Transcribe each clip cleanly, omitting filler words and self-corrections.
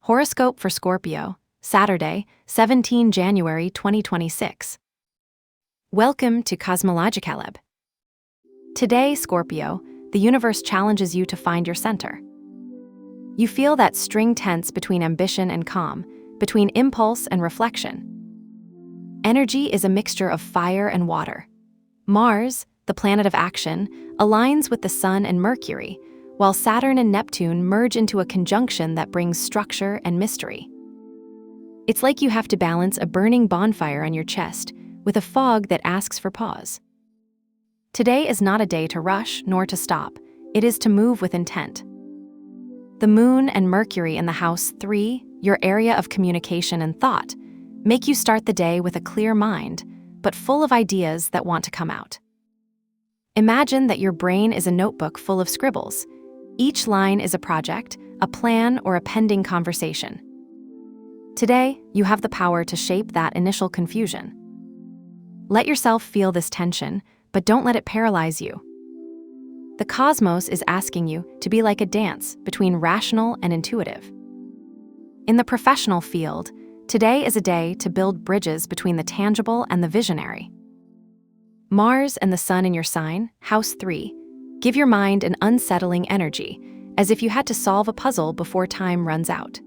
Horoscope for Scorpio, Saturday, 17 January 2026. Welcome to Cosmologicaleb. Today, Scorpio, the universe challenges you to find your center. You feel that string tense between ambition and calm, between impulse and reflection. Energy is a mixture of fire and water. Mars, the planet of action, aligns with the Sun and Mercury, while Saturn and Neptune merge into a conjunction that brings structure and mystery. It's like you have to balance a burning bonfire on your chest with a fog that asks for pause. Today is not a day to rush nor to stop. It is to move with intent. The Moon and Mercury in the House 3, your area of communication and thought, make you start the day with a clear mind, but full of ideas that want to come out. Imagine that your brain is a notebook full of scribbles. Each line is a project, a plan, or a pending conversation. Today, you have the power to shape that initial confusion. Let yourself feel this tension, but don't let it paralyze you. The cosmos is asking you to be like a dance between rational and intuitive. In the professional field, today is a day to build bridges between the tangible and the visionary. Mars and the Sun in your sign, House 3, give your mind an unsettling energy, as if you had to solve a puzzle before time runs out.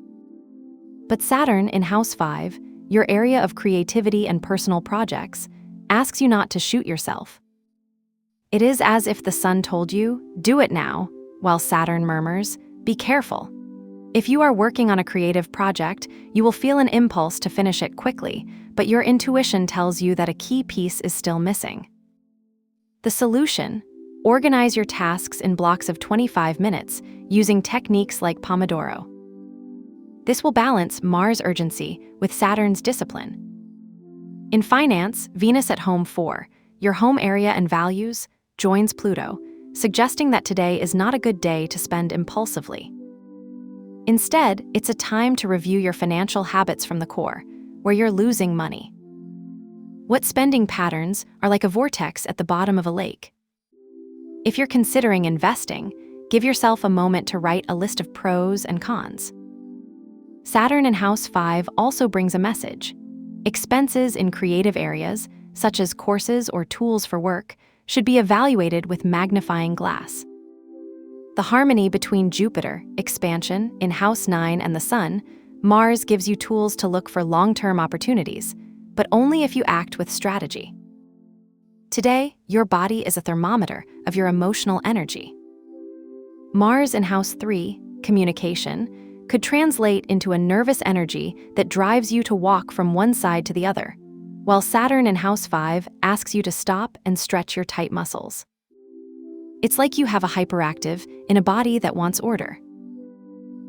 But Saturn in House 5, your area of creativity and personal projects, asks you not to shoot yourself. It is as if the Sun told you, "Do it now," while Saturn murmurs, "Be careful." If you are working on a creative project, you will feel an impulse to finish it quickly, but your intuition tells you that a key piece is still missing. The solution: organize your tasks in blocks of 25 minutes using techniques like Pomodoro. This will balance Mars' urgency with Saturn's discipline. In finance, Venus at home 4, your home area and values, joins Pluto, suggesting that today is not a good day to spend impulsively. Instead, it's a time to review your financial habits from the core, where you're losing money. What spending patterns are like a vortex at the bottom of a lake? If you're considering investing, give yourself a moment to write a list of pros and cons. Saturn in House 5 also brings a message. Expenses in creative areas, such as courses or tools for work, should be evaluated with magnifying glass. The harmony between Jupiter, expansion, in House 9 and the Sun, Mars gives you tools to look for long-term opportunities, but only if you act with strategy. Today, your body is a thermometer of your emotional energy. Mars in House 3, communication, could translate into a nervous energy that drives you to walk from one side to the other, while Saturn in House 5 asks you to stop and stretch your tight muscles. It's like you have a hyperactive in a body that wants order.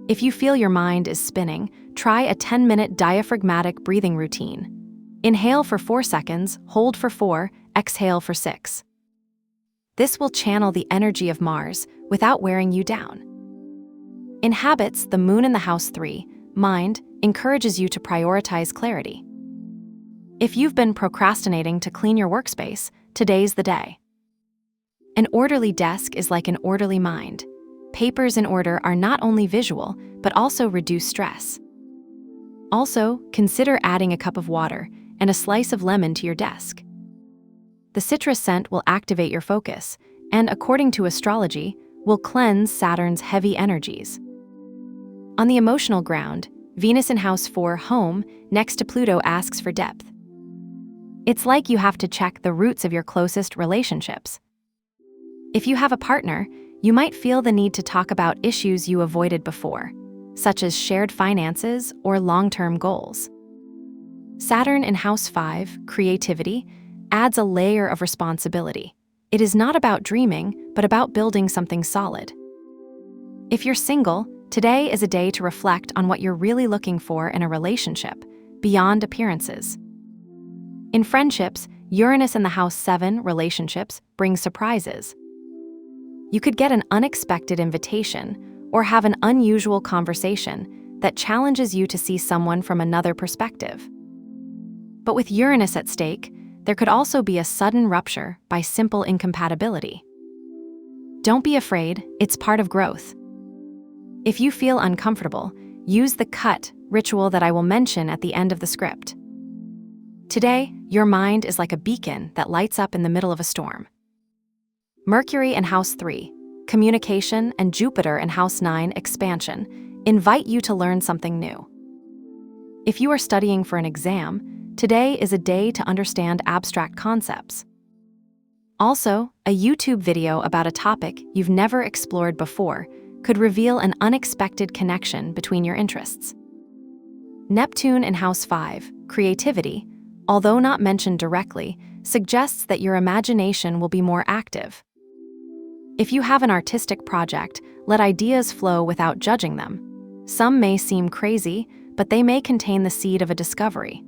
If you feel your mind is spinning, try a 10-minute diaphragmatic breathing routine. Inhale for 4 seconds, hold for 4, exhale for 6. This will channel the energy of Mars without wearing you down. In habits, the Moon in the House 3, mind, encourages you to prioritize clarity. If you've been procrastinating to clean your workspace, today's the day. An orderly desk is like an orderly mind. Papers in order are not only visual, but also reduce stress. Also, consider adding a cup of water and a slice of lemon to your desk. The citrus scent will activate your focus, and according to astrology, will cleanse Saturn's heavy energies. On the emotional ground, Venus in House 4, home, next to Pluto asks for depth. It's like you have to check the roots of your closest relationships. If you have a partner, you might feel the need to talk about issues you avoided before, such as shared finances or long-term goals. Saturn in House 5, creativity, adds a layer of responsibility. It is not about dreaming, but about building something solid. If you're single, today is a day to reflect on what you're really looking for in a relationship, beyond appearances. In friendships, Uranus in the House 7, relationships, brings surprises. You could get an unexpected invitation or have an unusual conversation that challenges you to see someone from another perspective. But with Uranus at stake, there could also be a sudden rupture by simple incompatibility. Don't be afraid, it's part of growth. If you feel uncomfortable, Use the cut ritual that I will mention at the end of the script. Today, your mind is like a beacon that lights up in the middle of a storm. Mercury in House 3, communication, and Jupiter in House 9, expansion, invite you to learn something new. If you are studying for an exam, today is a day to understand abstract concepts. Also, a YouTube video about a topic you've never explored before could reveal an unexpected connection between your interests. Neptune in House 5, creativity, although not mentioned directly, suggests that your imagination will be more active. If you have an artistic project, let ideas flow without judging them. Some may seem crazy, but they may contain the seed of a discovery.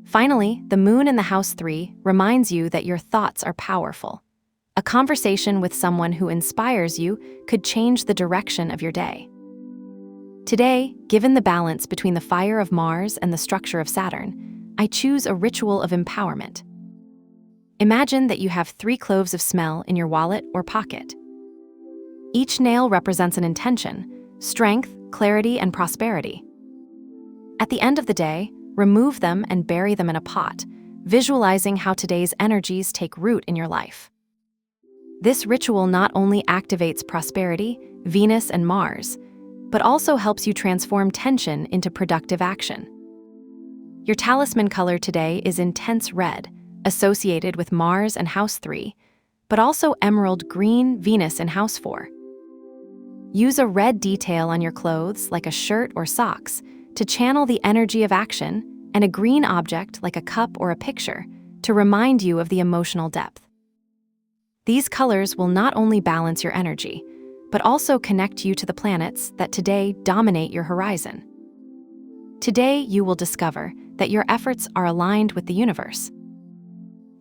Finally, the moon in the House 3 reminds you that your thoughts are powerful. A conversation with someone who inspires you could change the direction of your day. Today, given the balance between the fire of Mars and the structure of Saturn, I choose a ritual of empowerment. Imagine that you have 3 cloves of smell in your wallet or pocket. Each nail represents an intention: strength, clarity, and prosperity. At the end of the day, remove them and bury them in a pot, visualizing how today's energies take root in your life. This ritual not only activates prosperity, Venus, and Mars, but also helps you transform tension into productive action. Your talisman color today is intense red, associated with Mars and House 3, but also emerald green, Venus, in House 4. Use a red detail on your clothes, like a shirt or socks, to channel the energy of action, and a green object, like a cup or a picture, to remind you of the emotional depth. These colors will not only balance your energy, but also connect you to the planets that today dominate your horizon. Today, you will discover that your efforts are aligned with the universe.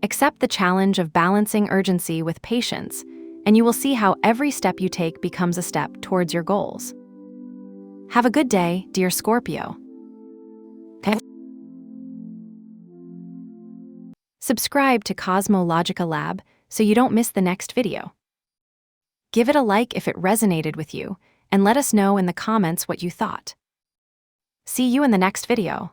Accept the challenge of balancing urgency with patience, and you will see how every step you take becomes a step towards your goals. Have a good day, dear Scorpio. Subscribe to Cosmological Lab so you don't miss the next video. Give it a like if it resonated with you, and let us know in the comments what you thought. See you in the next video.